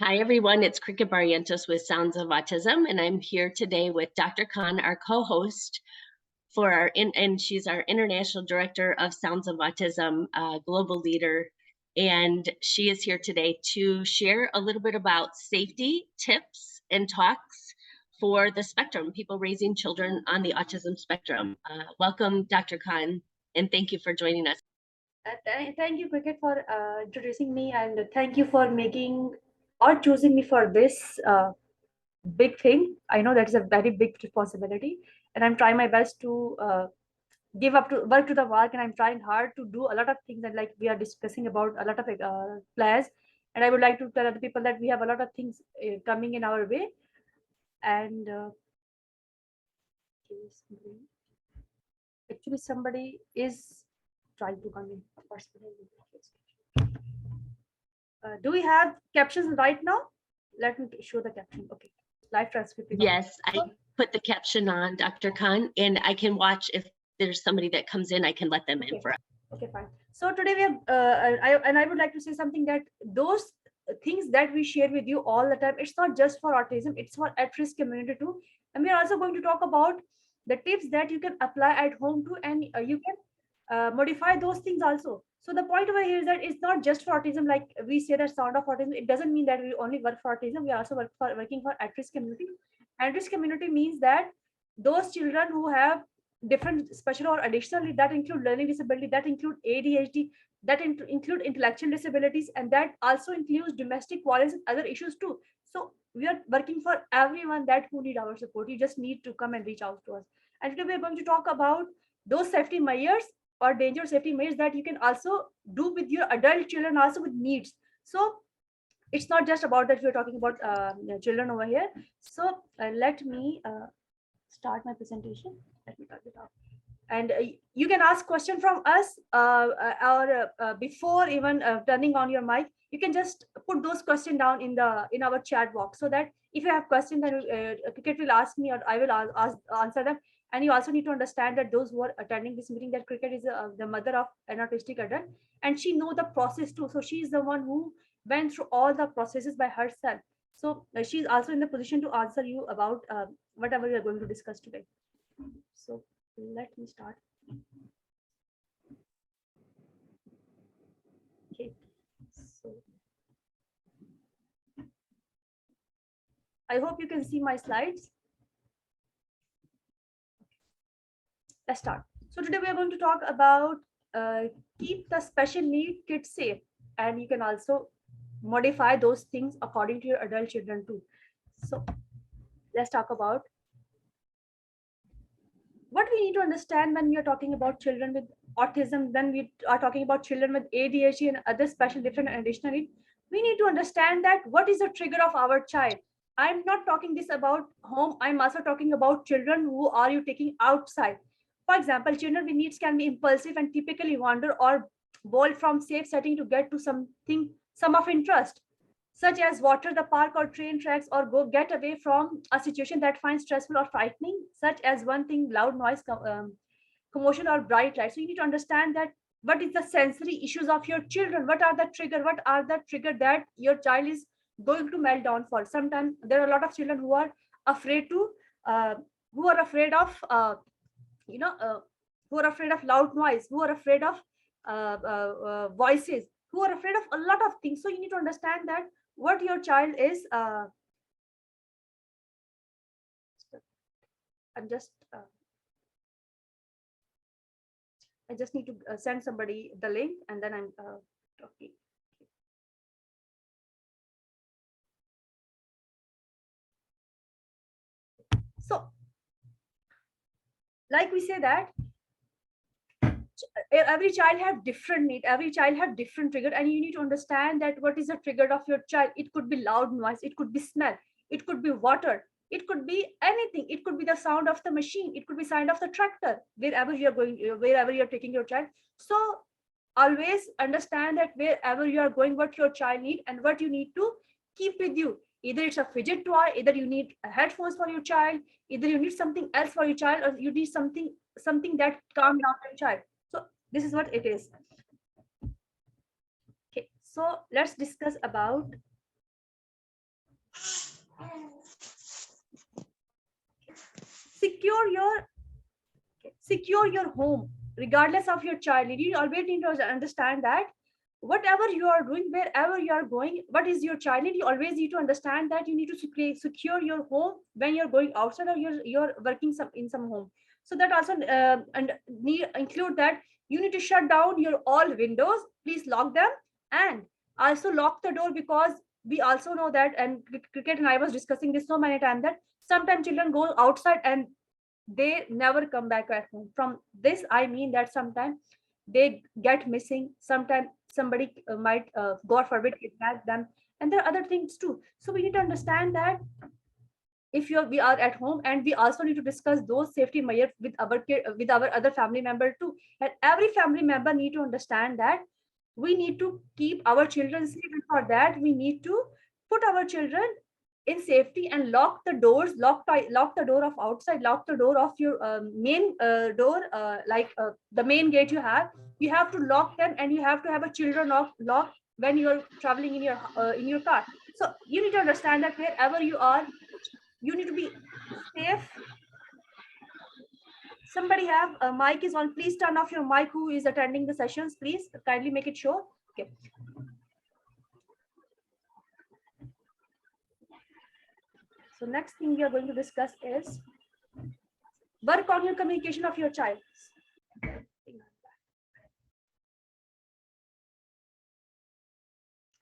Hi, everyone. It's Cricket Barrientos with Sounds of Autism, and I'm here today with Dr. Khan, our co-host for and she's our international director of Sounds of Autism, global leader, and she is here today to share a little bit about safety tips and talks for the spectrum, people raising children on the autism spectrum. Welcome, Dr. Khan, and thank you for joining us. Thank you, Cricket, for introducing me, and thank you for making or choosing me for this big thing. I know that is a very big responsibility, and I'm trying my best to give up to work to the work, and I'm trying hard to do a lot of things. And like we are discussing about a lot of players, and I would like to tell other people that we have a lot of things coming in our way. And actually, somebody is trying to come in. Do we have captions right now? Let me show the caption. Okay, live transcript. Yes, I put the caption on, Dr. Khan, and I can watch if there's somebody that comes in, I can let them in for us. Okay, fine. So today we have, I would like to say something that those things that we share with you all the time, it's not just for autism, it's for at-risk community too. And we are also going to talk about the tips that you can apply at home too, and you can modify those things also. So the point over here is that it's not just for autism. Like we say that sound of autism, it doesn't mean that we only work for autism. We also working for at-risk community. At-risk community means that those children who have different special or additional needs that include learning disability, that include ADHD, that include intellectual disabilities, and that also includes domestic violence and other issues too. So we are working for everyone that who need our support. You just need to come and reach out to us. And today we are going to talk about those safety measures or danger safety measures that you can also do with your adult children, also with needs. So it's not just about that we're talking about children over here. So let me start my presentation. Let me turn it off. And you can ask question from us or before even turning on your mic. You can just put those questions down in our chat box, so that if you have questions, then Cricket will ask me or I will answer them. And you also need to understand that those who are attending this meeting, that Cricket is the mother of an autistic adult, and she know the process too. So she is the one who went through all the processes by herself. So she's also in the position to answer you about whatever we are going to discuss today. So let me start. Okay. So I hope you can see my slides. Let's start. So today we are going to talk about keep the special need kids safe, and you can also modify those things according to your adult children too. So let's talk about what we need to understand when we are talking about children with autism, when we are talking about children with ADHD and other special different and additional needs. We need to understand that what is the trigger of our child. I'm not talking this about home. I'm also talking about children who are you taking outside. For example, children with needs can be impulsive and typically wander or bolt from safe setting to get to something, some of interest, such as water, the park or train tracks, or go get away from a situation that finds stressful or frightening, such as one thing, loud noise, commotion, or bright lights. So you need to understand that what is the sensory issues of your children, what are the trigger that your child is going to melt down for. Sometimes there are a lot of children who are afraid to uh, who are afraid of you know who are afraid of loud noise, who are afraid of voices, who are afraid of a lot of things. So you need to understand that what your child is I'm just I just need to send somebody the link, and then I'm talking. So like we say that every child have different need, every child have different trigger, and you need to understand that what is the trigger of your child. It could be loud noise, it could be smell, it could be water, it could be anything, it could be the sound of the machine, it could be sound of the tractor, wherever you're going, wherever you're taking your child. So always understand that wherever you are going, what your child need and what you need to keep with you. Either it's a fidget toy, either you need headphones for your child, either you need something else for your child, or you need something that calm down your child. So this is what it is. Okay, so let's discuss about secure your home regardless of your child. You always need to understand that whatever you are doing, wherever you are going, what is your child need, you always need to understand that you need to secure your home when you're going outside, or you're working in some home. So that also and include that you need to shut down your all windows, please lock them, and also lock the door, because we also know that, and cricket and I was discussing this so many times, that sometimes children go outside and they never come back at home. From this I mean that sometimes they get missing, sometimes somebody might god forbid kidnap them, and there are other things too. So we need to understand that if we are at home, and we also need to discuss those safety measures with our kid, with our other family member too, and every family member need to understand that we need to keep our children safe, and for that we need to put our children in safety and lock the doors, lock the door of outside, lock the door of your main door, the main gate you have to lock them, and you have to have a children lock when you're traveling in your car. So you need to understand that wherever you are, you need to be safe. Somebody have a mic is on, please turn off your mic who is attending the sessions, please kindly make it show. Okay. So next thing we are going to discuss is work on your communication of your child.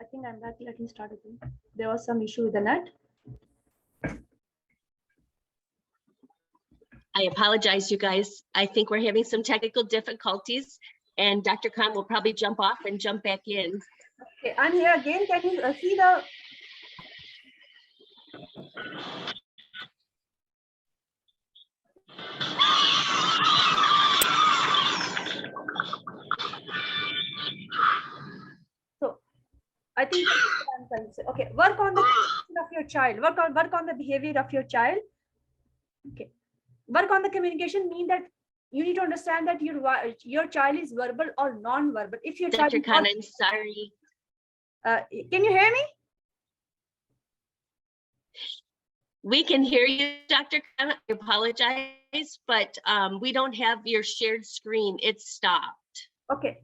I think I'm back. Let me start again. There was some issue with the net. I apologize, you guys. I think we're having some technical difficulties, and Dr. Khan will probably jump off and jump back in. Okay, I'm here again. Can you see the... So I think I'm trying to say, okay, work on the communication of your child. Work on the behavior of your child. Okay, work on the communication mean that you need to understand that your child is verbal or non-verbal. If your Dr. child Khan, I'm sorry. Can you hear me? We can hear you, Dr. Khan. I apologize, but we don't have your shared screen. It's stopped. Okay,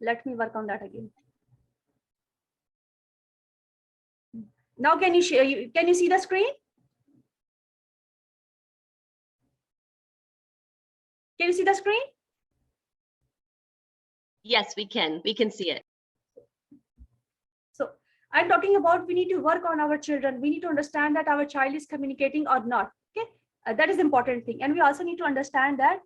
let me work on that again. Now can you share? Can you see the screen? Can you see the screen? Yes, we can. We can see it. So I'm talking about we need to work on our children. We need to understand that our child is communicating or not. Okay, that is important thing, and we also need to understand that.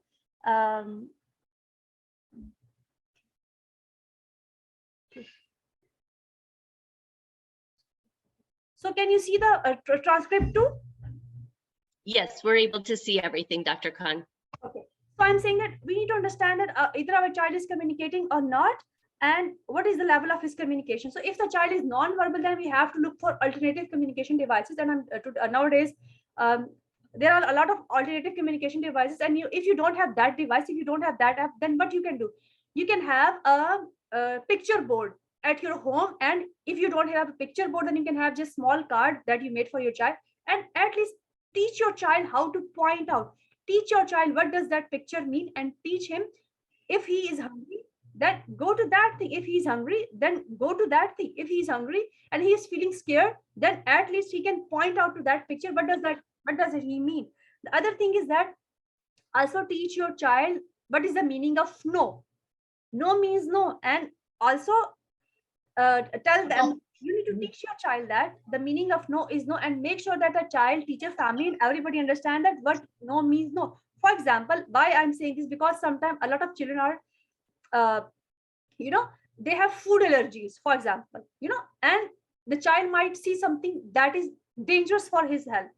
So can you see the transcript too? Yes, we're able to see everything, Dr. Khan. Okay, so I'm saying that we need to understand that either our child is communicating or not, and what is the level of his communication. So if the child is non-verbal, then we have to look for alternative communication devices. And nowadays, there are a lot of alternative communication devices. And if you don't have that device, if you don't have that app, then what you can do? You can have a picture board at your home. And if you don't have a picture board, then you can have just small card that you made for your child, and at least teach your child how to point out. Teach your child what does that picture mean, and teach him if he is hungry, then go to that thing. If he's hungry, then go to that thing. If he's hungry and he is feeling scared, then at least he can point out to that picture. What does he mean? The other thing is that also teach your child what is the meaning of no. No means no. And also tell them, you need to teach your child that the meaning of no is no, and make sure that the child, teacher, family, and everybody understand that what no means no. For example, why I'm saying this, because sometimes a lot of children are they have food allergies, for example, and the child might see something that is dangerous for his health.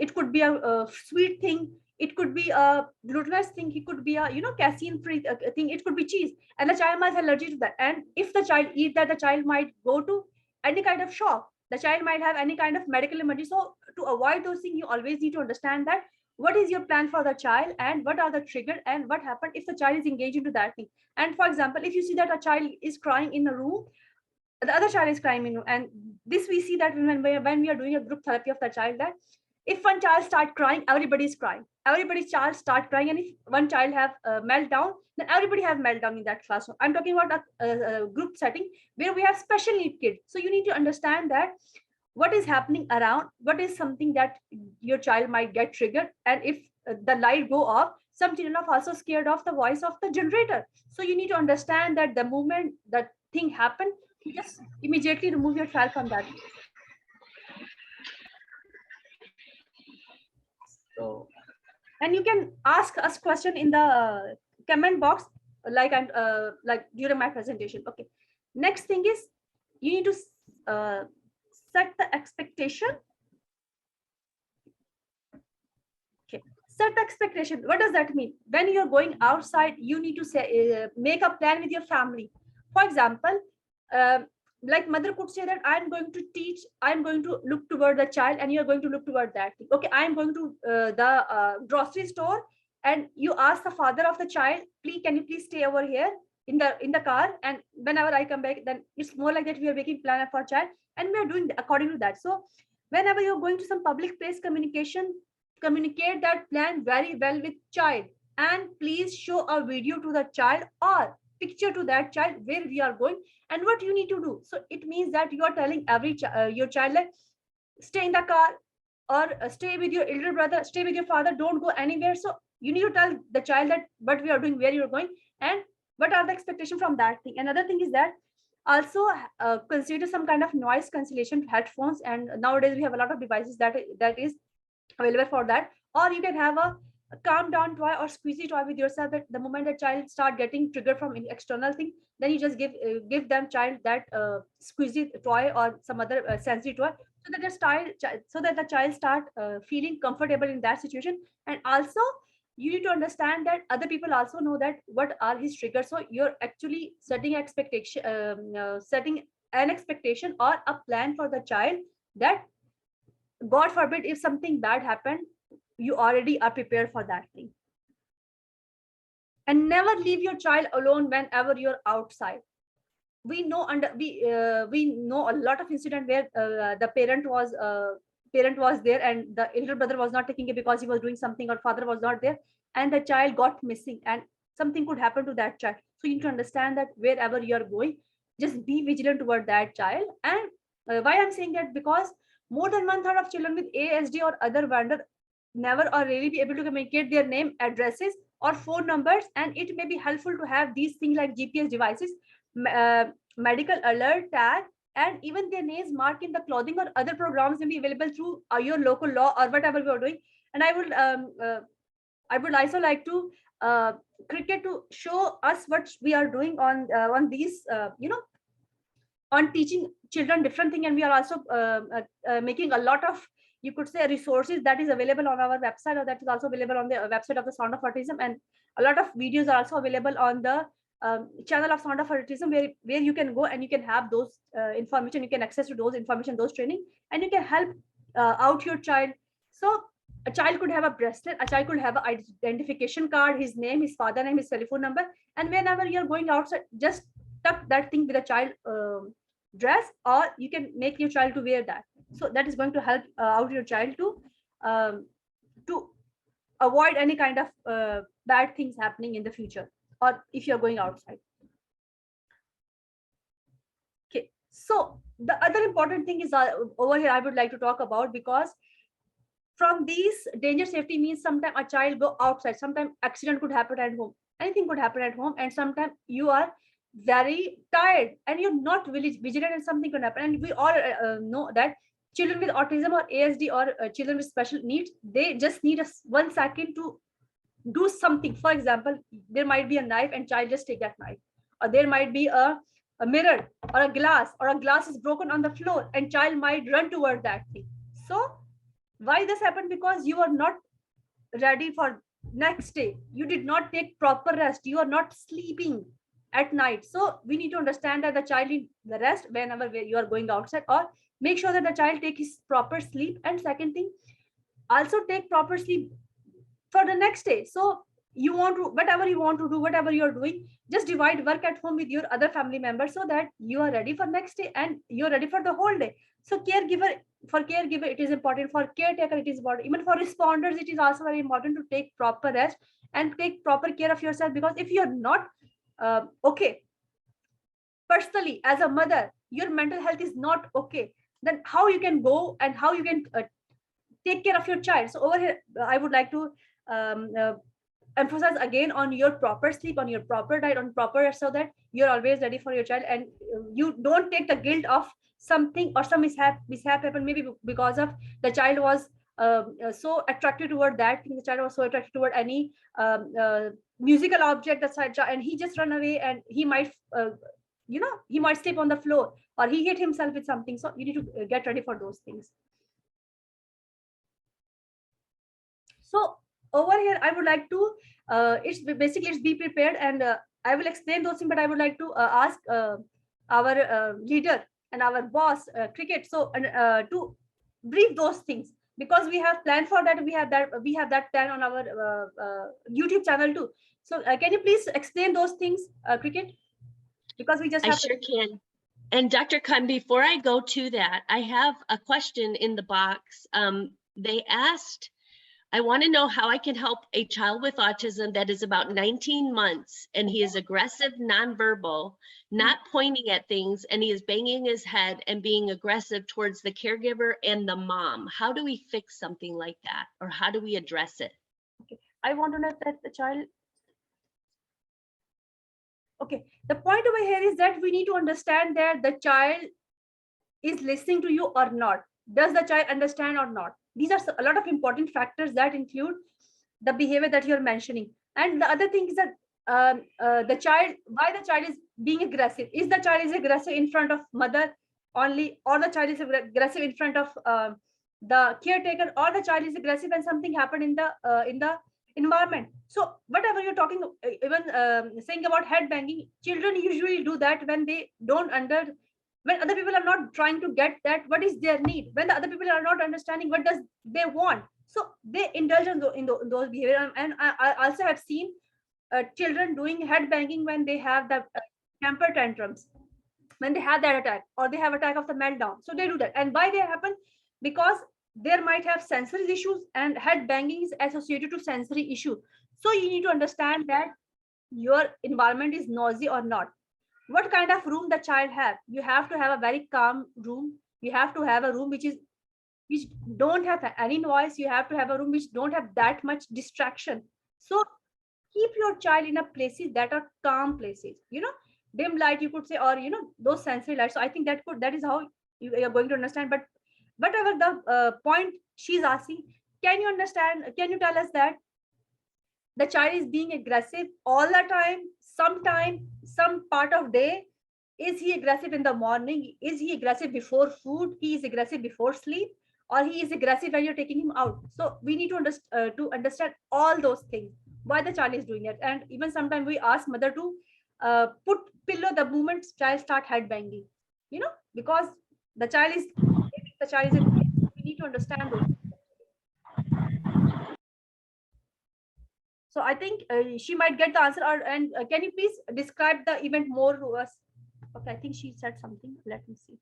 It could be a sweet thing, it could be a glutinous thing, it could be a casein free thing, it could be cheese, and the child might have allergy to that. And if the child eat that, the child might go to any kind of shock, the child might have any kind of medical emergency. So to avoid those things, you always need to understand that what is your plan for the child, and what are the trigger, and what happened if the child is engaged into that thing. And for example, if you see that a child is crying in a room, the other child is crying in, and this we see that when we are doing a group therapy of the child, that If one child start crying, everybody's crying. Everybody's child start crying, and if one child have a meltdown, then everybody have meltdown in that classroom. I'm talking about a group setting where we have special need kids. So you need to understand that what is happening around, what is something that your child might get triggered, and if the light go off, some children are also scared of the voice of the generator. So you need to understand that the moment that thing happen, you just immediately remove your child from that place. So, and you can ask us question in the comment box, like I'm like during my presentation. Okay, next thing is you need to uh, set the expectation. Okay, set the expectation. What does that mean? When you're going outside, you need to say make a plan with your family. For example, um like mother could say that I'm going to teach, I'm going to look toward the child, and you're going to look toward that thing. Okay, I'm going to the grocery store, and you ask the father of the child, please, can you please stay over here in the car, and whenever I come back, then it's more like that we are making plan for child, and we are doing according to that. So whenever you're going to some public place communication, communicate that plan very well with child, and please show a video to the child or picture to that child where we are going and what you need to do. So it means that you are telling your child like, stay in the car, or stay with your elder brother, stay with your father, don't go anywhere. So you need to tell the child that what we are doing, where you're going, and what are the expectations from that thing. Another thing is that also consider some kind of noise cancellation headphones, and nowadays we have a lot of devices that is available for that. Or you can have a calm down toy or squeezy toy with yourself, that the moment the child start getting triggered from external thing, then you just give them child that squeezy toy or some other sensory toy, so that the child start feeling comfortable in that situation. And also you need to understand that other people also know that what are his triggers. So you're actually setting an expectation or a plan for the child, that God forbid if something bad happened, you already are prepared for that thing. And never leave your child alone whenever you're outside. We know a lot of incident where the parent was there, and the elder brother was not taking it because he was doing something, or father was not there, and the child got missing, and something could happen to that child. So you need to understand that wherever you are going, just be vigilant toward that child. And why I'm saying that, because more than one third of children with ASD or other vendor never or really be able to communicate their name, addresses, or phone numbers. And it may be helpful to have these things like GPS devices, medical alert tag, and even their names marked in the clothing or other programs may be available through your local law or whatever we are doing. And I would also like to cricket to show us what we are doing on these on teaching children different thing. And we are also making a lot of, you could say, resources that is available on our website, or that is also available on the website of the Sound of Autism. And a lot of videos are also available on the channel of Sound of Autism, where you can go and you can have those information, you can access to those information, those training, and you can help out your child. So a child could have a bracelet, a child could have an identification card, his name, his father name, his telephone number, and whenever you're going outside, just tuck that thing with a child dress, or you can make your child to wear that. So that is going to help out your child um, to avoid any kind of bad things happening in the future, or if you're going outside. Okay, so the other important thing is over here I would like to talk about, because from these danger safety means sometimes a child go outside, sometimes accident could happen at home, anything could happen at home, and sometimes you are very tired and you're not really vigilant, and something could happen. And we all know that children with autism or ASD, or children with special needs, they just need 1 second to do something. For example, there might be a knife and child just take that knife, or there might be a mirror or a glass is broken on the floor, and child might run toward that thing. So why this happened? Because you are not ready for next day, you did not take proper rest, you are not sleeping at night. So we need to understand that the child needs the rest whenever you are going outside, or make sure that the child take his proper sleep. And second thing, also take proper sleep for the next day. So you want to, whatever you want to do, whatever you're doing, just divide work at home with your other family members so that you are ready for next day and you're ready for the whole day. So caregiver it is important, for caretaker it is important, even for responders it is also very important to take proper rest and take proper care of yourself. Because if you're not okay personally as a mother, your mental health is not okay, then how you can go and how you can take care of your child. So over here I would like to um, uh, emphasize again on your proper sleep, on your proper diet, on proper, so that you're always ready for your child, and you don't take the guilt of something or some mishap happened, maybe because of the child was so attracted toward that thing, the child was so attracted toward any musical object, etc., and he just run away and he might he might slip on the floor or he hit himself with something. So you need to get ready for those things. So over here, I would like to, it's be prepared, and I will explain those things, but I would like to ask our leader and our boss, cricket, so to brief those things, because we have planned for that. We have that plan on our YouTube channel too. So can you please explain those things, cricket? Because we just I have. sure can. And Dr. Khan, before I go to that, I have a question in the box. They asked, I want to know how I can help a child with autism that is about 19 months and he is aggressive, nonverbal, not pointing at things, and he is banging his head and being aggressive towards the caregiver and the mom. How do we fix something like that, or how do we address it? Okay. I want to know that the child. Okay. The point over here is that we need to understand that the child is listening to you or not. Does the child understand or not? These are a lot of important factors that include the behavior that you're mentioning. And the other thing is that the child, why the child is being aggressive. Is the child is aggressive in front of mother only, or the child is aggressive in front of the caretaker, or the child is aggressive when something happened in the environment. So whatever you're talking, even saying about head banging, children usually do that when they don't when other people are not trying to get that what is their need, when the other people are not understanding what does they want, so they indulge in those behavior. And I also have seen children doing head banging when they have the temper tantrums, when they have that attack or they have attack of the meltdown. So they do that. And why they happen? Because there might have sensory issues, and head banging is associated to sensory issue. So you need to understand that your environment is noisy or not. What kind of room the child have? You have to have a very calm room. You have to have a room which don't have any noise. You have to have a room which don't have that much distraction. So keep your child in a places that are calm places, dim light you could say, or those sensory lights. So I think that is how you are going to understand. But whatever the point she's asking, can you understand, can you tell us that the child is being aggressive all the time, sometime, some part of day? Is he aggressive in the morning? Is he aggressive before food? He is aggressive before sleep? Or he is aggressive when you're taking him out? So we need to understand all those things, why the child is doing it. And even sometimes we ask mother to put pillow the moment child start head banging, because the child is we need to understand those. So I think she might get the answer. Or and can you please describe the event more to us? Okay, I think she said something. Let me see.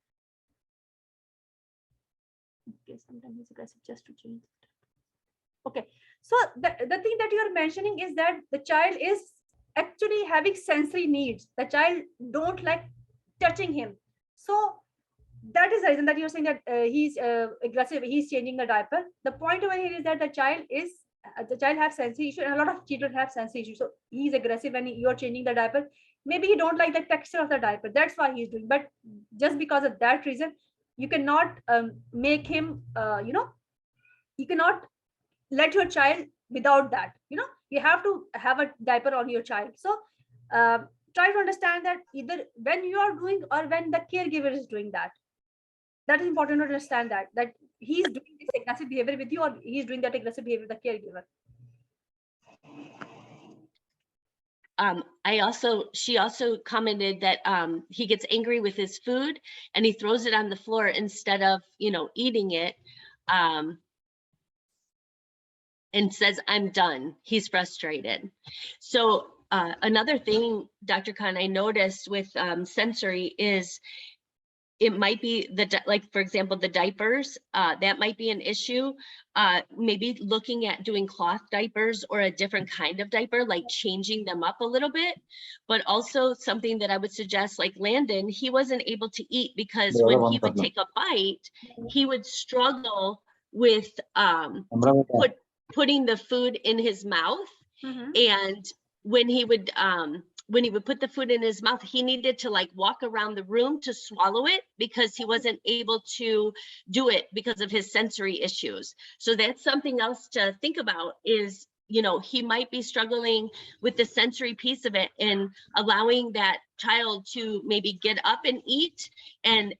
Okay, sometimes he's aggressive just to change. Okay, so the thing that you are mentioning is that the child is actually having sensory needs. The child don't like touching him. So that is the reason that you're saying that he's aggressive, he's changing the diaper. The point over here is that the child has sensory issue, and a lot of children have sensory issue. So he's aggressive when you're changing the diaper. Maybe he don't like the texture of the diaper, that's why he's doing. But just because of that reason, you cannot make him you cannot let your child without that. You have to have a diaper on your child. So uh, try to understand that either when you are doing or when the caregiver is doing that. That is important to understand that he's doing this aggressive behavior with you, or he's doing that aggressive behavior with the caregiver. She also commented that he gets angry with his food and he throws it on the floor instead of, eating it. and says, I'm done. He's frustrated. So another thing, Dr. Khan, I noticed with sensory is it might be like, for example, the diapers, that might be an issue. Maybe looking at doing cloth diapers or a different kind of diaper, like changing them up a little bit. But also something that I would suggest, like Landon, he wasn't able to eat because when he would take a bite, he would struggle with putting the food in his mouth. And when he would put the food in his mouth, he needed to like walk around the room to swallow it because he wasn't able to do it because of his sensory issues. So that's something else to think about is, you know, he might be struggling with the sensory piece of it, and allowing that child to maybe get up and eat and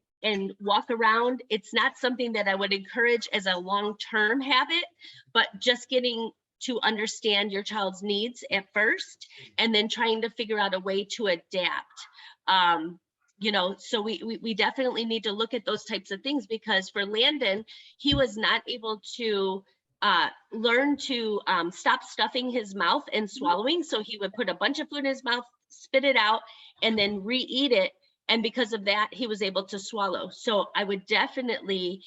walk around. It's not something that I would encourage as a long-term habit, but just getting to understand your child's needs at first, and then trying to figure out a way to adapt. You know, so we definitely need to look at those types of things, because for Landon, he was not able to learn to stop stuffing his mouth and swallowing. So he would put a bunch of food in his mouth, spit it out, and then re-eat it. And because of that, he was able to swallow. So I would definitely,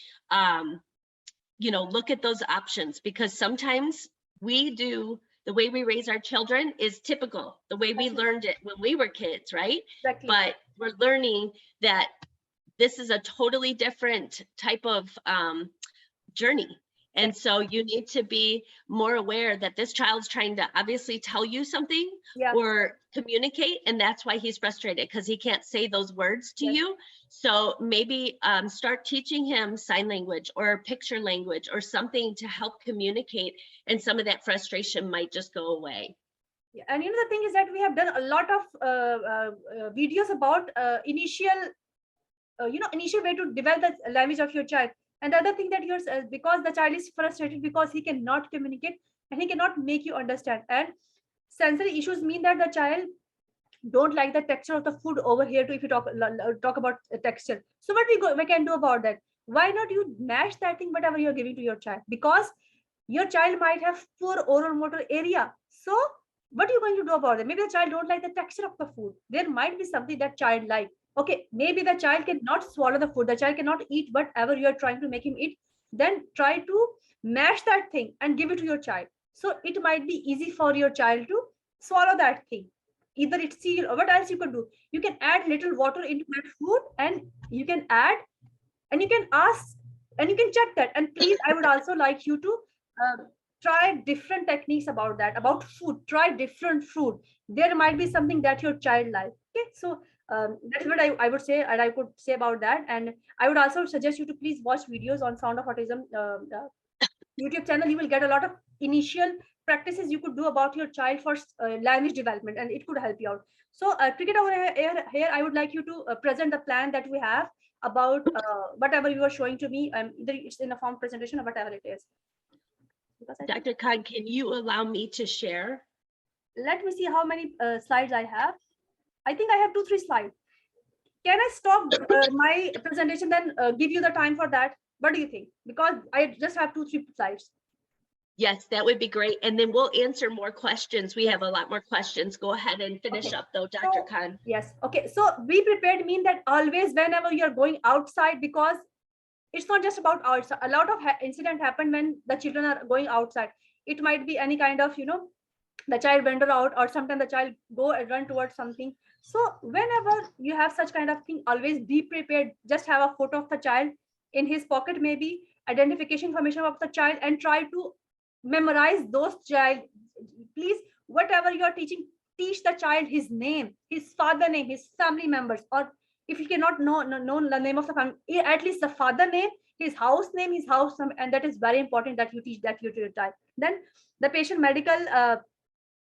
you know, look at those options, because sometimes the way we raise our children is typical, the way we learned it when we were kids, right? Exactly. But we're learning that this is a totally different type of journey. And so you need to be more aware that this child's trying to obviously tell you something or communicate, and that's why he's frustrated, because he can't say those words to you. So maybe start teaching him sign language or picture language or something to help communicate, and some of that frustration might just go away. Yeah. And you know, the thing is that we have done a lot of videos about initial way to develop the language of your child. And the other thing that you're because the child is frustrated because he cannot communicate and he cannot make you understand. And sensory issues mean that the child don't like the texture of the food over here too, if you talk about texture. So what we can do about that? Why not you mash that thing, whatever you're giving to your child? Because your child might have poor oral motor area. So what are you going to do about it? Maybe the child don't like the texture of the food. There might be something that child like. Okay, maybe the child cannot swallow the food. The child cannot eat whatever you are trying to make him eat. Then try to mash that thing and give it to your child. So it might be easy for your child to swallow that thing. Either it's cereal or what else you could do. You can add little water into that food, and you can add, and you can ask, and you can check that. And please, I would also like you to try different techniques about that, about food. Try different food. There might be something that your child likes. Okay, so that's what I would say, and I could say about that. And I would also suggest you to please watch videos on Sound of Autism YouTube channel. You will get a lot of initial practices you could do about your child for language development, and it could help you out. So cricket over here, I would like you to present the plan that we have about whatever you are showing to me. Either it's in a form presentation or whatever it is. Dr. Khan, can you allow me to share? Let me see how many slides I have. I think I have 2-3 slides. Can I stop my presentation, then give you the time for that? What do you think? Because I just have 2-3 slides. Yes, that would be great. And then we'll answer more questions. We have a lot more questions. Go ahead and finish up though, Dr. Khan. Yes. Okay. So be prepared mean that always whenever you're going outside, because it's not just about outside. A lot of incident happen when the children are going outside. It might be any kind of, the child wander out, or sometimes the child go and run towards something. So whenever you have such kind of thing, always be prepared. Just have a photo of the child in his pocket, maybe identification information of the child, and try to memorize those child. Please, whatever you are teaching, teach the child his name, his father name, his family members, or if you cannot know the name of the family, at least the father name, his house name, his house number, and that is very important that you teach that to your child. Then the patient medical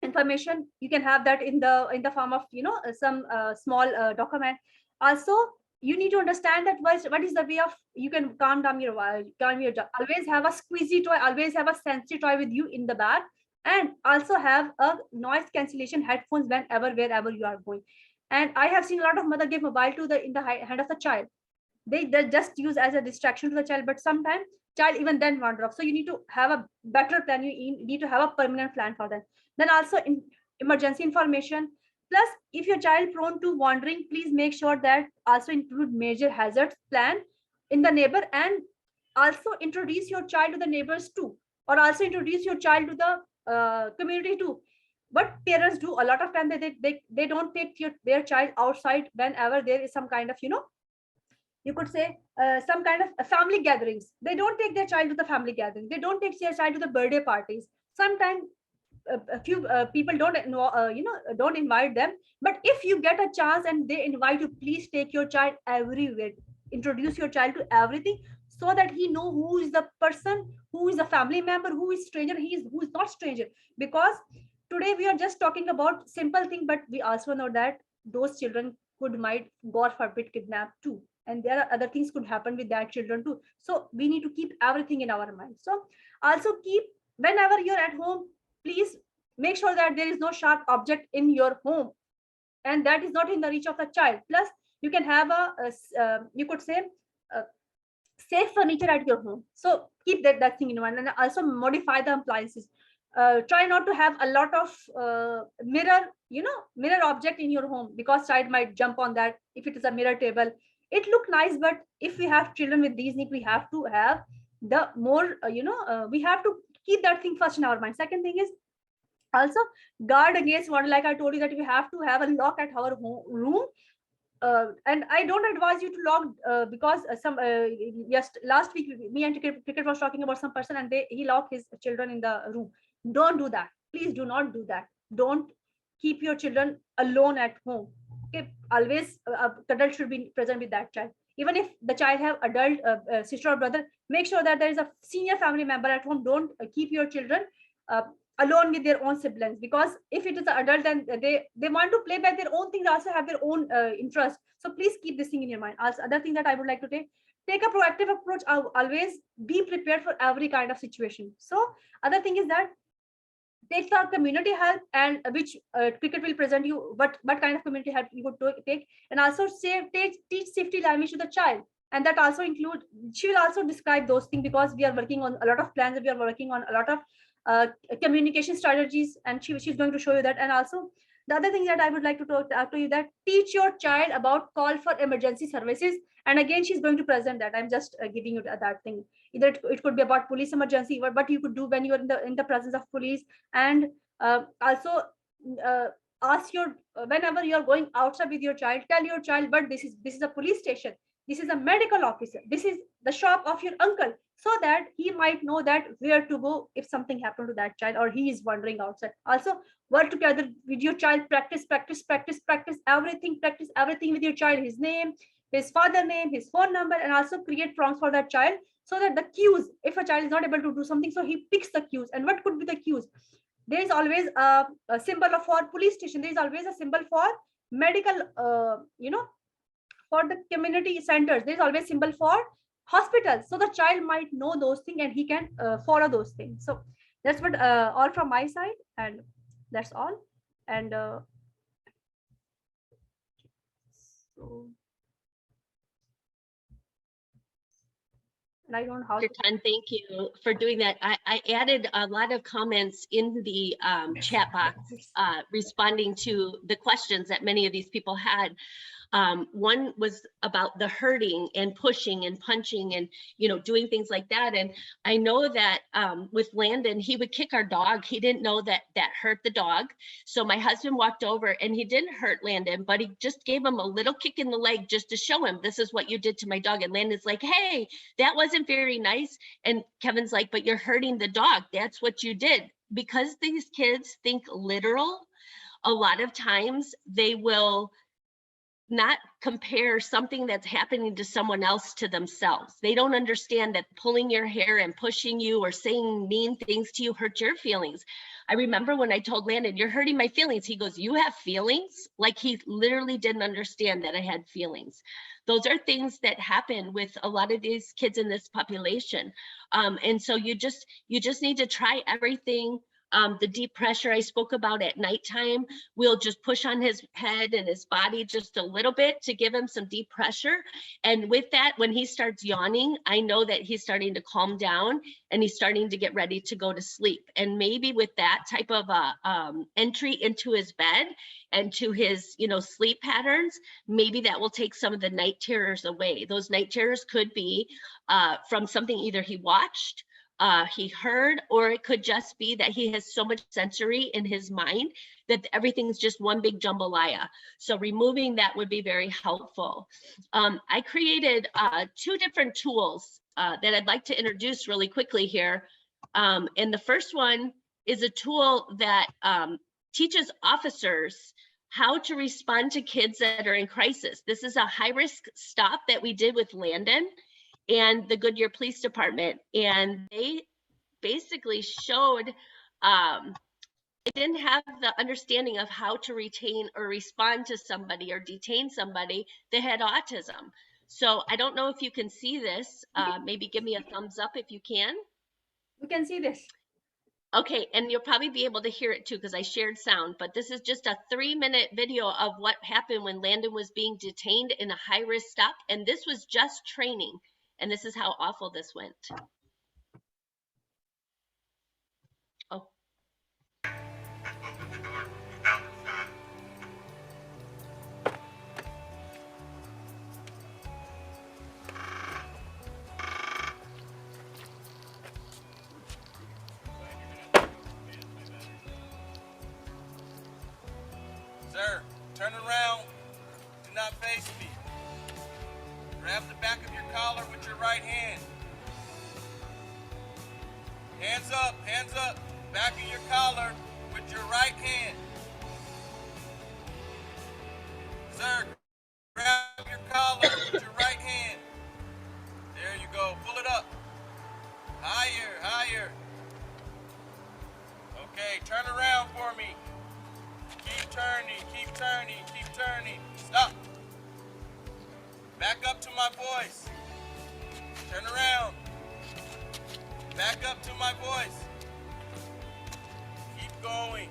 information, you can have that in the form of some small document. Also, you need to understand that what is the way of you can calm down your always have a squeezy toy, always have a sensory toy with you in the bag, and also have a noise cancellation headphones wherever you are going. And I have seen a lot of mother give mobile to in the hand of the child. they just use as a distraction to the child, but sometimes child even then wander off. So you need to have a better plan. You need to have a permanent plan for that. Then also in emergency information. Plus, if your child prone to wandering, please make sure that also include major hazards plan in the neighbor, and also introduce your child to the neighbors too, or also introduce your child to the community too. What parents do a lot of time, they don't take their child outside whenever there is some kind of, you could say, some kind of family gatherings. They don't take their child to the family gathering, they don't take their child to the birthday parties. Sometimes a few people don't invite them. But if you get a chance and they invite you, please take your child everywhere, introduce your child to everything, so that he know who is the person, who is a family member, who is stranger, who is not stranger. Because today we are just talking about simple thing, but we also know that those children could might, god forbid, kidnap too, and there are other things could happen with that children too. So we need to keep everything in our mind. So also keep, whenever you're at home, please make sure that there is no sharp object in your home, and that is not in the reach of the child. Plus, you can have you could say, a safe furniture at your home. So keep that thing in mind, and also modify the appliances. Try not to have a lot of mirror object in your home, because child might jump on that. If it is a mirror table, it look nice, but if we have children with these needs, we have to have the more we have to keep that thing first in our mind. Second thing is also guard against what, like I told you, that we have to have a lock at our home, room. And I don't advise you to lock, because some yes, last week me and cricket was talking about some person, and he locked his children in the room. Don't do that, please do not do that. Don't keep your children alone at home. Okay, always adult should be present with that child. Even if the child have adult sister or brother, make sure that there is a senior family member at home. Don't keep your children uh, alone with their own siblings, because if it is an adult and they want to play by their own thing, they also have their own interest. So please keep this thing in your mind. Also, other thing that I would like to take a proactive approach. Always be prepared for every kind of situation. So other thing is that take the community help, and which cricket will present you what kind of community help you would take. And also teach safety language to the child, and that also include, she will also describe those things, because we are working on a lot of plans, we are working on a lot of uh, communication strategies, and she's going to show you that. And also the other thing that I would like to talk to you, that teach your child about call for emergency services. And again, she's going to present that. I'm just giving you that thing. Either it could be about police emergency, what you could do when you're in the presence of police. And also uh, ask your, whenever you're going outside with your child, tell your child, but this is a police station, this is a medical officer, this is the shop of your uncle, so that he might know that where to go if something happened to that child, or he is wandering outside. Also work together with your child, practice everything with your child, his name, his father name, his phone number, and also create prompts for that child, so that the cues, if a child is not able to do something, so he picks the cues. And what could be the cues? There is always a symbol for police station, there is always a symbol for medical, for the community centers, there is always symbol for hospitals, so the child might know those things, and he can follow those things. So that's what all from my side, and that's all. And so, and I don't know how Dr. Khan, thank you for doing that. I added a lot of comments in the chat box responding to the questions that many of these people had. One was about the hurting and pushing and punching and, doing things like that. And I know that with Landon, he would kick our dog. He didn't know that that hurt the dog. So my husband walked over and he didn't hurt Landon, but he just gave him a little kick in the leg just to show him, this is what you did to my dog. And Landon's like, hey, that wasn't very nice. And Kevin's like, but you're hurting the dog. That's what you did. Because these kids think literal, a lot of times they will not compare something that's happening to someone else to themselves. They don't understand that pulling your hair and pushing you or saying mean things to you hurt your feelings. I remember when I told Landon, you're hurting my feelings. He goes, you have feelings? Like he literally didn't understand that I had feelings. Those are things that happen with a lot of these kids in this population. And so you just need to try everything The deep pressure I spoke about at nighttime, we'll just push on his head and his body just a little bit to give him some deep pressure. And with that, when he starts yawning, I know that he's starting to calm down and he's starting to get ready to go to sleep. And maybe with that type of entry into his bed and to his, sleep patterns, maybe that will take some of the night terrors away. Those night terrors could be from something either he watched, he heard, or it could just be that he has so much sensory in his mind that everything's just one big jambalaya. So removing that would be very helpful. I created 2 different tools that I'd like to introduce really quickly here. And the first one is a tool that teaches officers how to respond to kids that are in crisis. This is a high-risk stop that we did with Landon and the Goodyear Police Department. And they basically showed they didn't have the understanding of how to retain or respond to somebody or detain somebody that had autism. So I don't know if you can see this. Maybe give me a thumbs up if you can. We can see this. Okay, and you'll probably be able to hear it too because I shared sound, but this is just a 3-minute video of what happened when Landon was being detained in a high-risk stop, and this was just training, and this is how awful this went. Oh. Sir, turn around. Do not face me. Grab the back of your collar with your right hand. Hands up, back of your collar with your right hand. Sir, grab your collar with your right hand. There you go, pull it up. Higher, higher. Okay, turn around for me. Keep turning, keep turning, keep turning. Stop. Back up to my voice. Turn around. Back up to my voice. Keep going.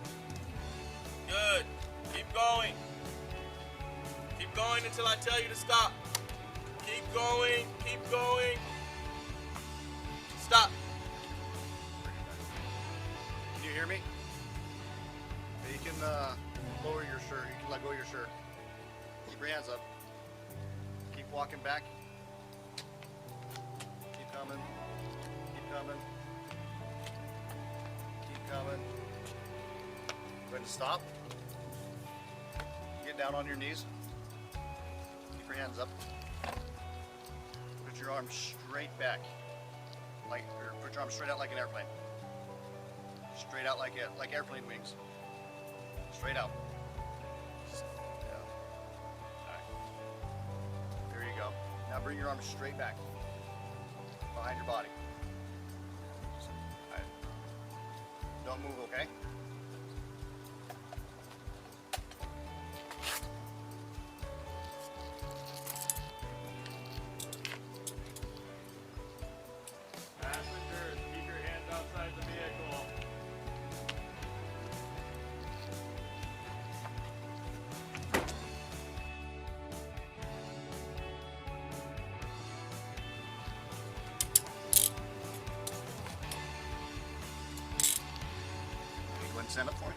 Good. Keep going. Keep going until I tell you to stop. Keep going, keep going. Stop. Can you hear me? You can lower your shirt. You can let go of your shirt. Keep your hands up. Keep walking back. Keep coming. Keep coming. Keep coming. Go ahead and stop. Get down on your knees. Keep your hands up. Put your arms straight back. Or put your arms straight out like an airplane. Straight out like airplane wings. Straight out. Yeah. All right. There you go. Now bring your arms straight back. Behind your body. All right. Don't move, okay? Passengers, keep your hands outside the vehicle. Go ahead and stand up for me.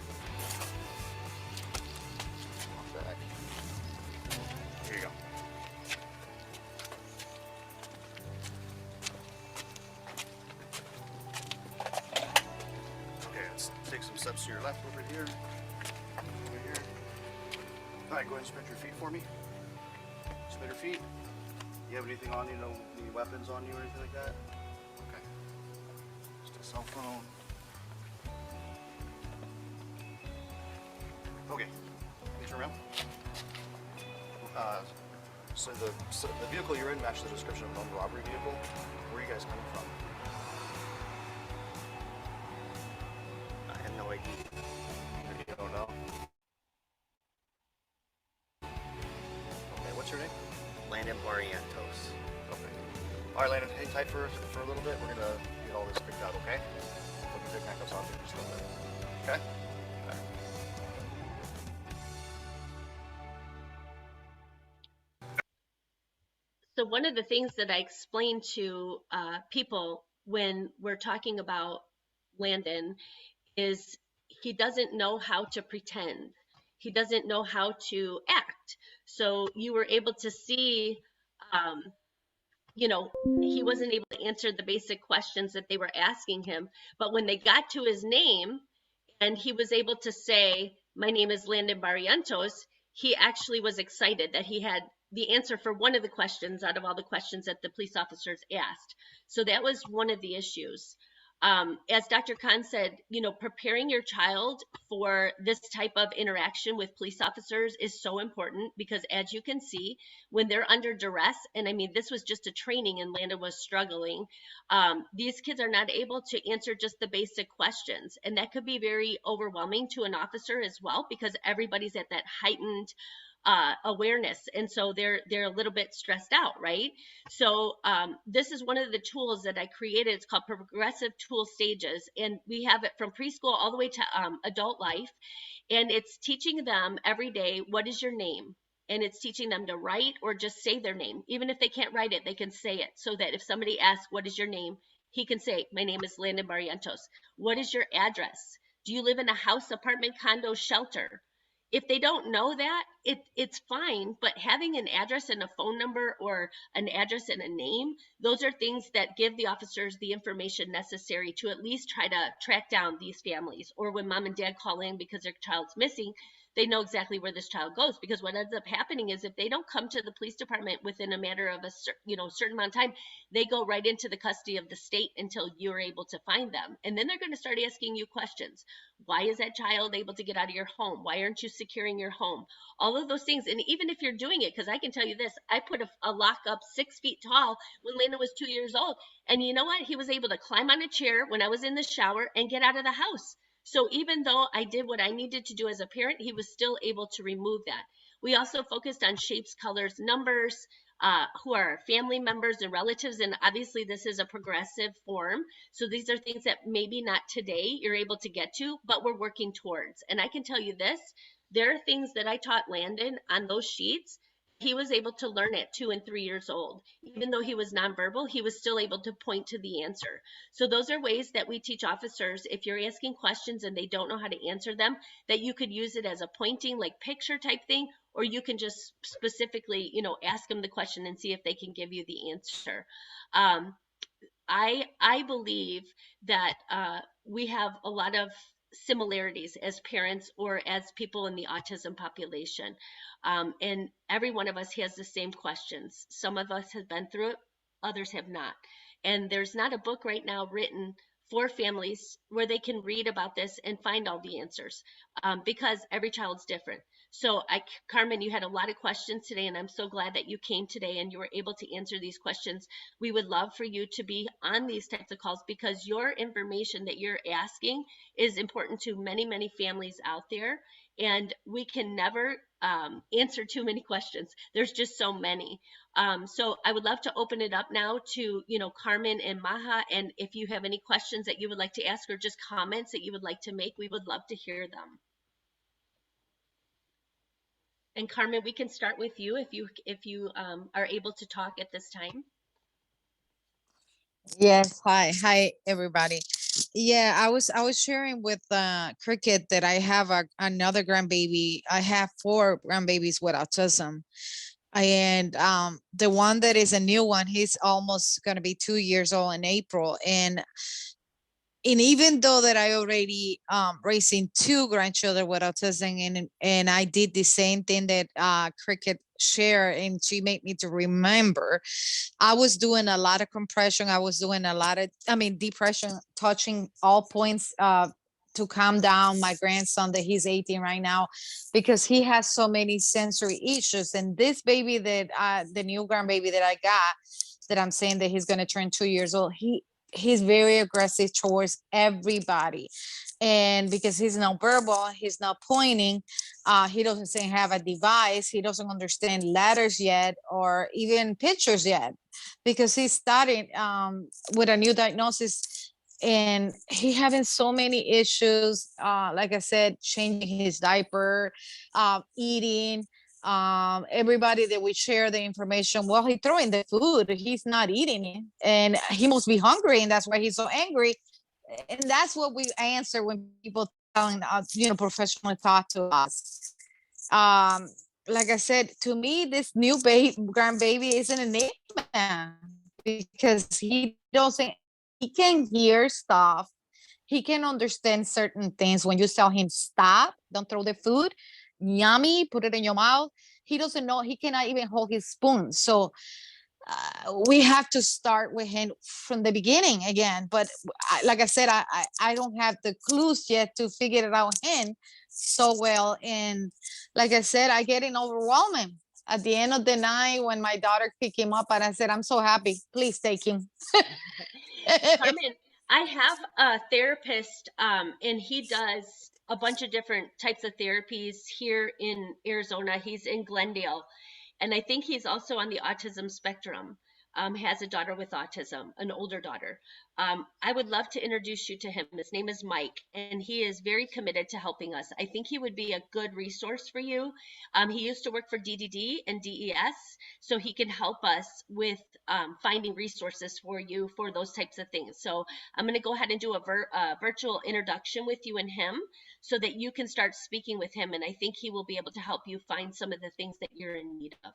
Back. Here you go. Okay, let's take some steps to your left over here. Over here. All right, go ahead and spread your feet for me. Spread your feet. You have anything on you? No, any weapons on you or anything like that? Okay. Just a cell phone. Okay, let me turn around. So the vehicle you're in matched the description of an armed robbery vehicle. Where are you guys coming from? I have no idea. You don't know? Okay, what's your name? Landon Barrientos. Okay. All right, Landon, hang tight for a little bit. We're gonna get all this picked out, okay? Put your big handcuffs on for just a little bit. Okay. So one of the things that I explain to people when we're talking about Landon is he doesn't know how to pretend. He doesn't know how to act. So you were able to see, um, he wasn't able to answer the basic questions that they were asking him. But when they got to his name and he was able to say, "My name is Landon Barrientos," he actually was excited that he had the answer for one of the questions out of all the questions that the police officers asked. So that was one of the issues. As Dr. Khan said, preparing your child for this type of interaction with police officers is so important because, as you can see, when they're under duress, and I mean, this was just a training and Landon was struggling, these kids are not able to answer just the basic questions. And that could be very overwhelming to an officer as well because everybody's at that heightened awareness, and so they're a little bit stressed out, right? So this is one of the tools that I created. It's called Progressive Tool Stages, and we have it from preschool all the way to adult life, and it's teaching them every day, what is your name? And it's teaching them to write or just say their name. Even if they can't write it, they can say it, so that if somebody asks, what is your name? He can say, my name is Landon Barrientos. What is your address? Do you live in a house, apartment, condo, shelter? If they don't know that, it's fine, but having an address and a phone number or an address and a name, those are things that give the officers the information necessary to at least try to track down these families. Or when mom and dad call in because their child's missing, they know exactly where this child goes, because what ends up happening is if they don't come to the police department within a matter of a certain amount of time, they go right into the custody of the state until you're able to find them. And then they're going to start asking you questions. Why is that child able to get out of your home? Why aren't you securing your home? All of those things. And even if you're doing it, because I can tell you this, I put a lock up 6 feet tall when Lena was 2 years old. And you know what? He was able to climb on a chair when I was in the shower and get out of the house. So even though I did what I needed to do as a parent, he was still able to remove that. We also focused on shapes, colors, numbers, who are family members and relatives. And obviously this is a progressive form. So these are things that maybe not today you're able to get to, but we're working towards. And I can tell you this, there are things that I taught Landon on those sheets. He was able to learn at 2 and 3 years old. Even though he was nonverbal, he was still able to point to the answer. So those are ways that we teach officers, if you're asking questions and they don't know how to answer them, that you could use it as a pointing, like picture type thing, or you can just specifically, ask them the question and see if they can give you the answer. I believe that we have a lot of similarities as parents or as people in the autism population. And every one of us has the same questions. Some of us have been through it, others have not. And there's not a book right now written for families where they can read about this and find all the answers, because every child's different. So Carmen, you had a lot of questions today, and I'm so glad that you came today and you were able to answer these questions. We would love for you to be on these types of calls because your information that you're asking is important to many, many families out there. And we can never answer too many questions. There's just so many. So I would love to open it up now to, Carmen and Maha. And if you have any questions that you would like to ask or just comments that you would like to make, we would love to hear them. And Carmen, we can start with you if you are able to talk at this time. Yes, hi everybody. Yeah, I was sharing with Cricket that I have another grandbaby. I have 4 grandbabies with autism. And the one that is a new one, he's almost going to be 2 years old in April. And even though that I already raising 2 grandchildren with autism, and I did the same thing that Cricket shared, and she made me to remember, I was doing a lot of compression. I was doing a lot of, depression, touching all points to calm down my grandson that he's 18 right now, because he has so many sensory issues. And this baby that the new grandbaby that I got, that I'm saying that he's going to turn 2 years old, he's very aggressive towards everybody. And because he's not verbal, he's not pointing, he doesn't have a device, he doesn't understand letters yet or even pictures yet, because he's starting with a new diagnosis and he having so many issues. Like I said, changing his diaper, eating. Everybody that we share the information, well, he throwing the food, he's not eating it, and he must be hungry, and that's why he's so angry. And that's what we answer when people telling us, professionally talk to us. um like I said, to me, this new baby grandbaby is an enigma, because he doesn't, he can hear stuff, he can understand certain things. When you tell him stop, don't throw the food, yummy, put it in your mouth, he doesn't know, he cannot even hold his spoon. So we have to start with him from the beginning again. But like I said, I don't have the clues yet to figure it out him so well. And like I said, I getting overwhelming at the end of the night when my daughter picked him up, and I said, I'm so happy, please take him. Carmen, I have a therapist, and he does a bunch of different types of therapies here in Arizona. He's in Glendale, and I think he's also on the autism spectrum. Has a daughter with autism, an older daughter. I would love to introduce you to him. His name is Mike, and he is very committed to helping us. I think he would be a good resource for you. He used to work for DDD and DES, so he can help us with finding resources for you for those types of things. So I'm going to go ahead and do a virtual introduction with you and him, so that you can start speaking with him, and I think he will be able to help you find some of the things that you're in need of.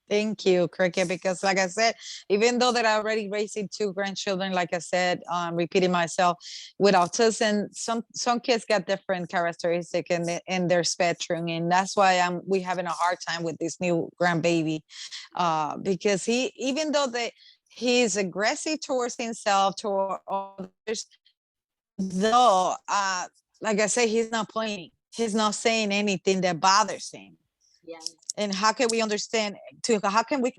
Thank you, Cricket, because like I said, even though that I already raising two grandchildren, like I said, repeating myself, with autism, some kids got different characteristics in their spectrum, and that's why we having a hard time with this new grandbaby, because he, even though he's aggressive towards himself, toward others, though, like I said, he's not playing, he's not saying anything that bothers him. Yeah. And how can we understand, how can we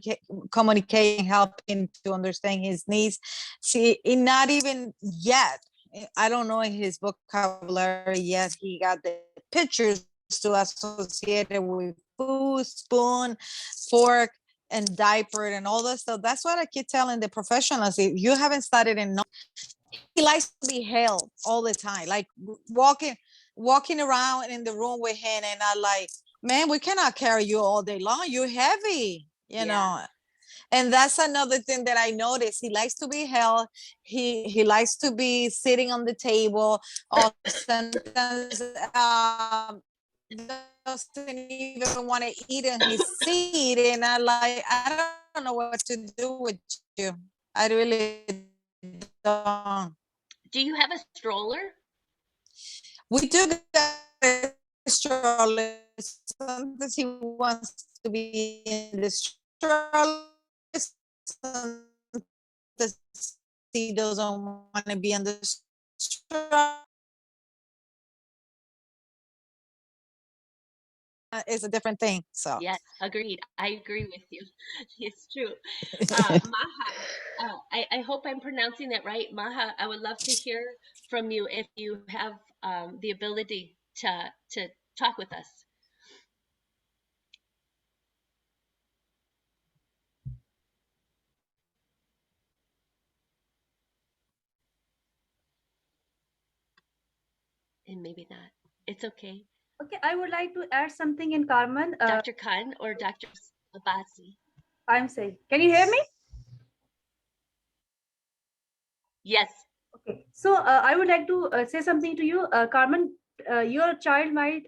communicate and help him to understand his needs? See, not even yet, I don't know in his vocabulary yet, he got the pictures to associate it with food, spoon, fork, and diaper and all that stuff. That's what I keep telling the professionals. If you haven't started, and he likes to be held all the time, like walking around in the room with him, and I like, man, we cannot carry you all day long, you're heavy, Yeah. and that's another thing that I noticed. He likes to be held, he likes to be sitting on the table, or sometimes doesn't even want to eat in his seat, and I don't know what to do with you, I really don't. Do you have a stroller? We do get a stroller. Sometimes he wants to be in the stroller. Sometimes he doesn't want to be in the stroller. It's a different thing. So Yes, agreed. I agree with you. It's true. Maha, I hope I'm pronouncing that right. Maha, I would love to hear from you if you have the ability to talk with us. And maybe not. It's okay. Okay, I would like to add something in, Carmen. Dr. Khan or Dr. Abbasi? I'm saying, can you hear me? Yes. Okay, so I would like to say something to you, Carmen. Your child might,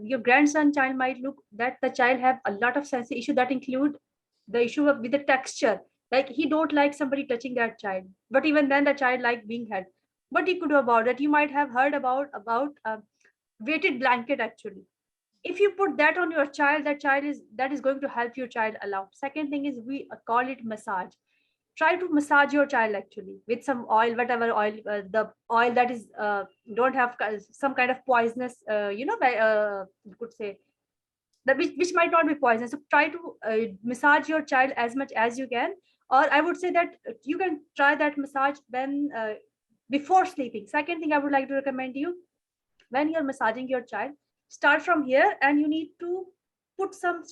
your grandson child might look that the child have a lot of sensory issue that include the issue with the texture. Like he don't like somebody touching that child, but even then the child like being held. What you could do about that? You might have heard about weighted blanket actually. If you put that on your child, that is going to help your child a lot. Second thing is we call it massage. Try to massage your child actually with some oil, whatever oil, the oil that is don't have some kind of poisonous, you could say that which might not be poisonous. So try to massage your child as much as you can, or I would say that you can try that massage when before sleeping. Second thing I would like to recommend you, when you're massaging your child, start from here and you need to put some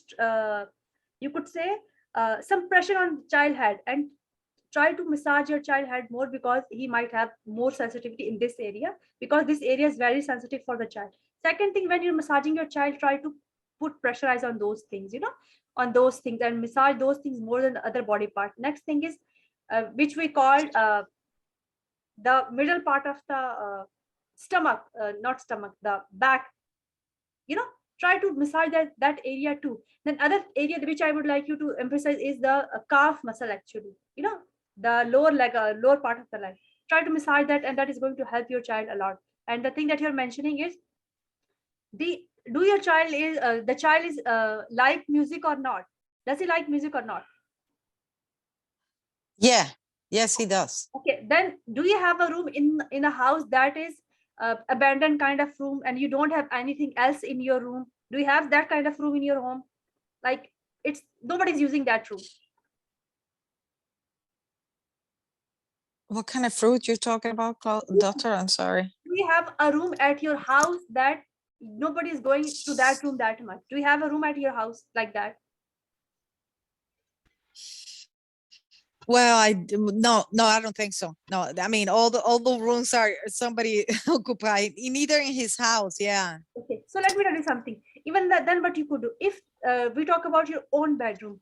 you could say some pressure on child head, and try to massage your child head more, because he might have more sensitivity in this area, because this area is very sensitive for the child. Second thing, when you're massaging your child, try to put pressurize on those things, on those things, and massage those things more than the other body part. Next thing is, which we call the middle part of the stomach, not stomach, the back, you know try to massage that area too. Then other area which I would like you to emphasize is the calf muscle, actually, the lower leg, lower part of the leg. Try to massage that, and that is going to help your child a lot. And the thing that you're mentioning is, the do your child is the child is like music or not? Does he like music or not? Yeah. Yes, he does. Okay, then do you have a room in a house that is abandoned kind of room, and you don't have anything else in your room? Do you have that kind of room in your home? Like, it's nobody's using that room. What kind of fruit you're talking about, doctor? I'm sorry. Do you have a room at your house that nobody is going to that room that much? Do you have a room at your house like that? Well, no, I don't think so. No, I mean all the rooms are somebody occupied, neither in his house. Yeah. Okay, so let me tell you something. Even that, then what you could do, if we talk about your own bedroom,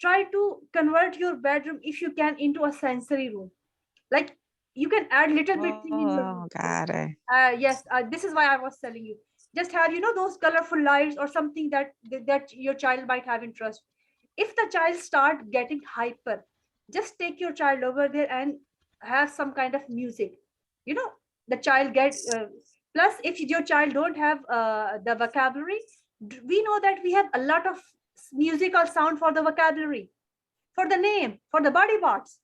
try to convert your bedroom, if you can, into a sensory room. Like, you can add little bit thing in your room. Oh, got it. Yes, this is why I was telling you. Just have, those colorful lights or something that your child might have interest. If the child start getting hyper, just take your child over there and have some kind of music. You know, the child get. Plus, if your child don't have the vocabulary, we know that we have a lot of musical sound for the vocabulary, for the name, for the body parts,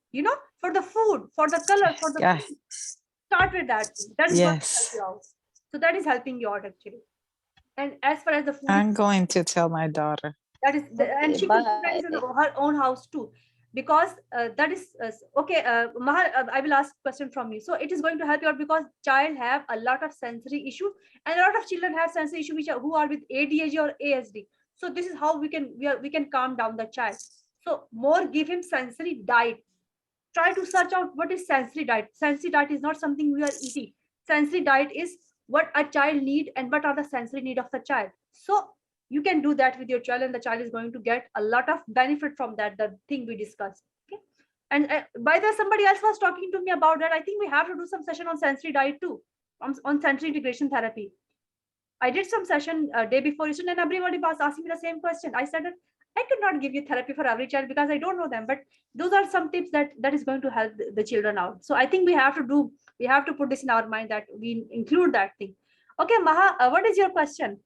for the food, for the color, for the Yeah. food. Start with that. That is going to help Yes. you out. So that is helping you out, actually. And as far as the food is, I'm going to tell my daughter. that is, and Okay, she could do that bye. in her own house too, because that is okay. Mahal, I will ask question from you. So it is going to help you out, because child have a lot of sensory issue, and a lot of children have sensory issue who are with ADHD or ASD. So this is how we can calm down the child. So more give him sensory diet. Try to search out what is sensory diet. Sensory diet is not something we are eating. Sensory diet is what a child need and what are the sensory need of the child. So you can do that with your child, and the child is going to get a lot of benefit from that, the thing we discussed. Okay. And by the way, somebody else was talking to me about that. I think we have to do some session on sensory diet too, on sensory integration therapy. I did some session day before yesterday, and everybody was asking me the same question. I said that I could not give you therapy for every child because I don't know them, but those are some tips that is going to help the children out. So I think we have to put this in our mind, that we include that thing. Okay, Maha, what is your question?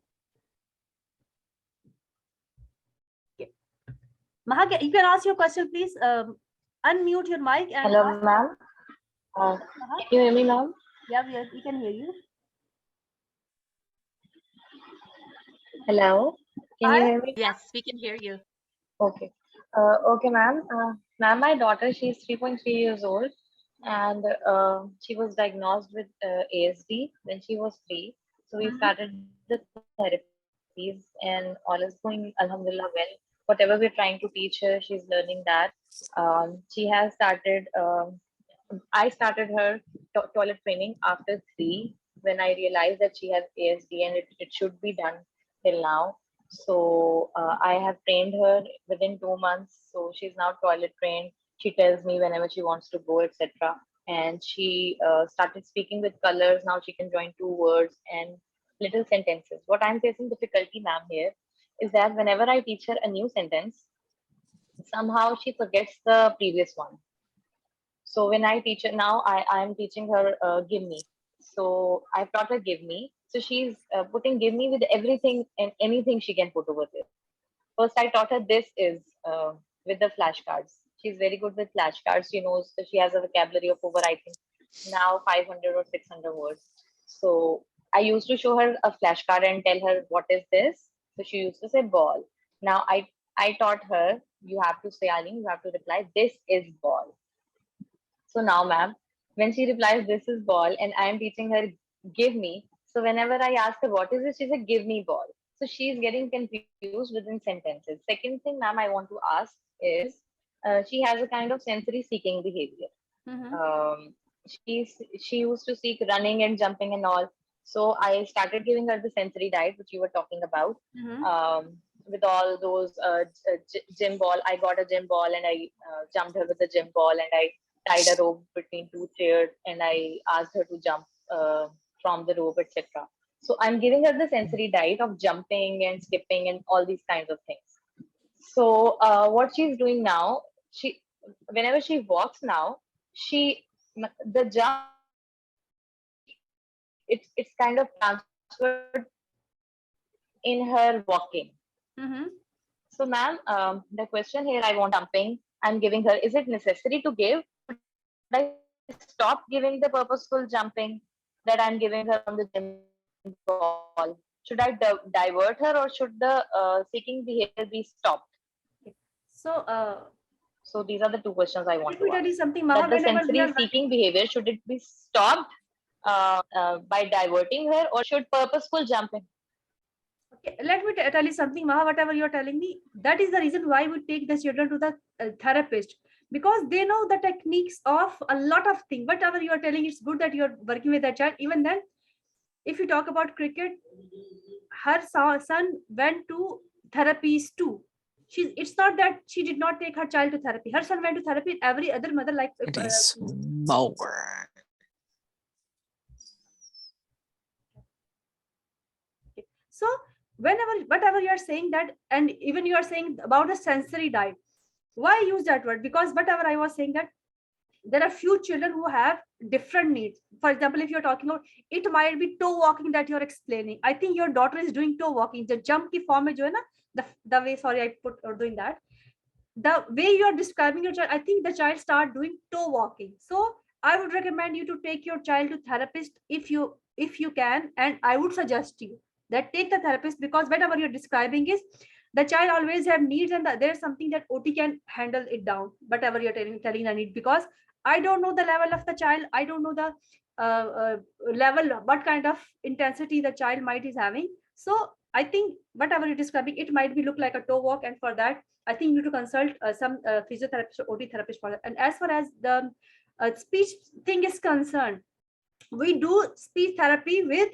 Okay. Maha, you can ask your question, please. Unmute your mic and Hello, ask. ma'am. Maha. Can you hear me, ma'am? Yeah, we can hear you. Hello. Can you Hi. hear me? Yes, we can hear you. Okay. Okay, ma'am. Ma'am, my daughter, she's 3.3 years old, and she was diagnosed with ASD when she was 3. So we Mhm. started the therapies, and all is going, alhamdulillah, well. Whatever we're trying to teach her, she's learning that. She has started. I started her toilet training after 3, when I realized that she has ASD and it should be done till now. So I have trained her within 2 months. So she's now toilet trained. She tells me whenever she wants to go, etc. And she started speaking with colors. Now she can join 2 words and little sentences. What I'm facing difficulty, ma'am, here is that whenever I teach her a new sentence, somehow she forgets the previous one. So when I teach her now, I'm teaching her give me. So I've taught her give me. So she's putting give me with everything and anything she can put over there. First, I taught her this is with the flashcards. She's very good with flashcards. She knows that she has a vocabulary of over, I think, now 500 or 600 words. So I used to show her a flashcard and tell her, what is this? So she used to say ball. Now I taught her, you have to say, Aline, you have to reply, this is ball. So now, ma'am, when she replies, this is ball, and I am teaching her, give me. So whenever I ask her, what is it? She said, give me ball. So she's getting confused within sentences. Second thing, ma'am, I want to ask is, she has a kind of sensory seeking behavior. Mm-hmm. Um, she used to seek running and jumping and all. So I started giving her the sensory diet, which you were talking about. Mm-hmm. With all those gym ball, I got a gym ball and I jumped her with the gym ball, and I tied a rope between two chairs and I asked her to jump from the rope, etc. So I'm giving her the sensory diet of jumping and skipping and all these kinds of things. So what she's doing now, she whenever she walks now, she the jump it's kind of transferred in her walking. Mm-hmm. So, ma'am, the question here I want jumping. I'm giving her. Is it necessary to give? Should I stop giving the purposeful jumping that I'm giving her on the gym ball? Should I divert her, or should the seeking behavior be stopped? So, So these are the two questions I want to let ask. me tell you something, That Maha. the Whenever we sensory are seeking behavior, should it be stopped by diverting her, or should purposeful jumping? okay, let me tell you something, Maha. Whatever you are telling me, that is the reason why we take the children to the therapist, because they know the techniques of a lot of things. Whatever you are telling, it's good that you are working with that child. Even then, if you talk about cricket, her son went to therapies too. It's not that she did not take her child to therapy. Her son went to therapy. Every other mother, like It is lower. so whenever whatever you are saying that, and even you are saying about the sensory diet, why I use that word? Because whatever I was saying that there are few children who have different needs. For example, if you're talking about, it might be toe walking that you're explaining. I think your daughter is doing toe walking. The jump ki form mein jo hai na, the way, sorry, I put or doing that. The way you are describing your child, I think the child start doing toe walking. So I would recommend you to take your child to therapist if you can, and I would suggest you that take the therapist, because whatever you're describing is the child always have needs, and there's something that OT can handle it down. Whatever you're telling the need, because I don't know the level of the child. I don't know the level, what kind of intensity the child might is having. So I think whatever you're describing, it might be look like a toe walk, and for that I think you need to consult some physiotherapist or OT therapist for that. And as far as the speech thing is concerned, we do speech therapy with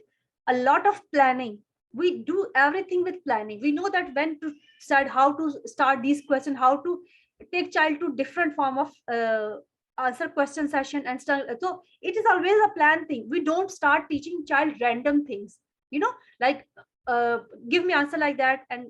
a lot of planning. We do everything with planning. We know that when to start, how to start these questions, how to take child to different form of answer question session and stuff. So it is always a plan thing. We don't start teaching child random things, like uh, give me answer like that, and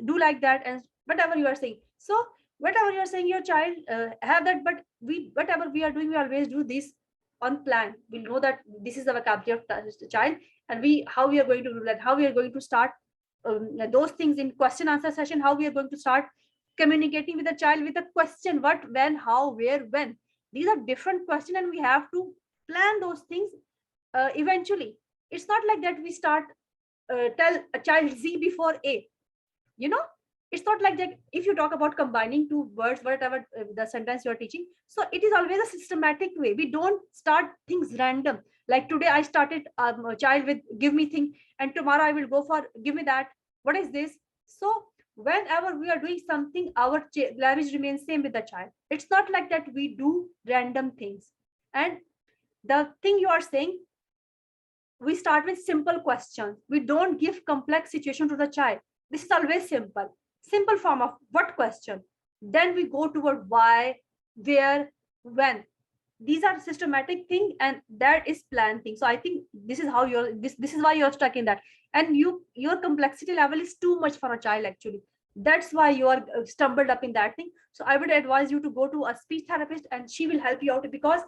do like that, and whatever you are saying. So whatever you're saying, your child have that, but we whatever we are doing, we always do this on plan. We know that this is the vocabulary of the child, and we how we are going to do that, how we are going to start those things in question answer session, how we are going to start communicating with the child with a question, what, when, how, where, when. These are different questions, and we have to plan those things eventually. It's not like that we start tell a child Z before A, you know it's not like that. If you talk about combining two words, whatever the sentence you're teaching, so it is always a systematic way. We don't start things random, like today I started a child with give me thing, and tomorrow I will go for give me that, what is this. So whenever we are doing something, our language remains same with the child. It's not like that we do random things. And the thing you are saying, we start with simple questions. We don't give complex situation to the child. This is always simple form of what question. Then we go toward why, where, when. These are systematic thing, and that is plan thing. So I think this is how this is why you're stuck in that, and your complexity level is too much for a child actually. That's why you are stumbled up in that thing. So I would advise you to go to a speech therapist, and she will help you out, because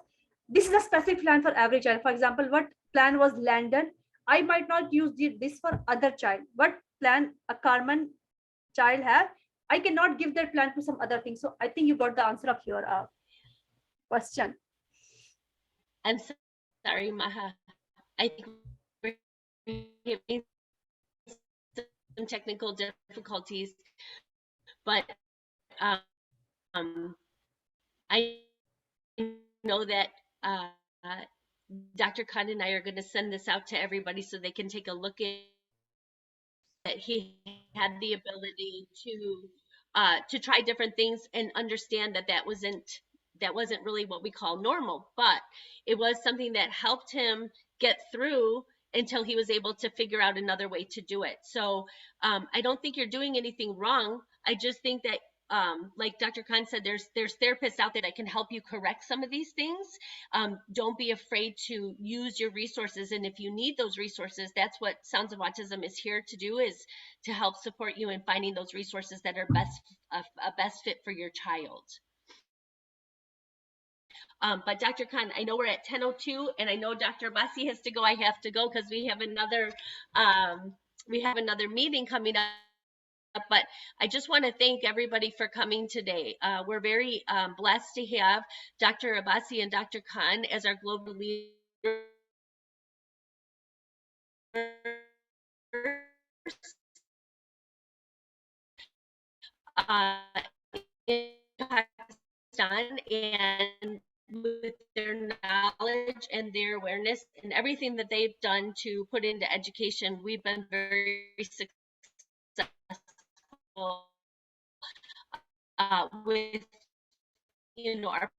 this is a specific plan for every child. For example, what plan was Landon, I might not use this for other child. What plan a Carmen child have, I cannot give that plan to some other thing. So I think you got the answer of your question. I'm sorry, Maha. I think we're having some technical difficulties, but I know that Dr. Khan and I are going to send this out to everybody so they can take a look at that. He had the ability to to try different things and understand that that wasn't really what we call normal, but it was something that helped him get through until he was able to figure out another way to do it. So I don't think you're doing anything wrong. I just think that like Dr. Khan said, there's therapists out there that can help you correct some of these things. Don't be afraid to use your resources, and if you need those resources, that's what Sounds of Autism is here to do, is to help support you in finding those resources that are a best fit for your child. But Dr. Khan, I know we're at 10:02, and I know Dr. Bassi has to go. I have to go because we have another meeting coming up. But I just want to thank everybody for coming today. We're very blessed to have Dr. Abbasi and Dr. Khan as our global leaders in Pakistan, and with their knowledge and their awareness and everything that they've done to put into education, we've been very successful with our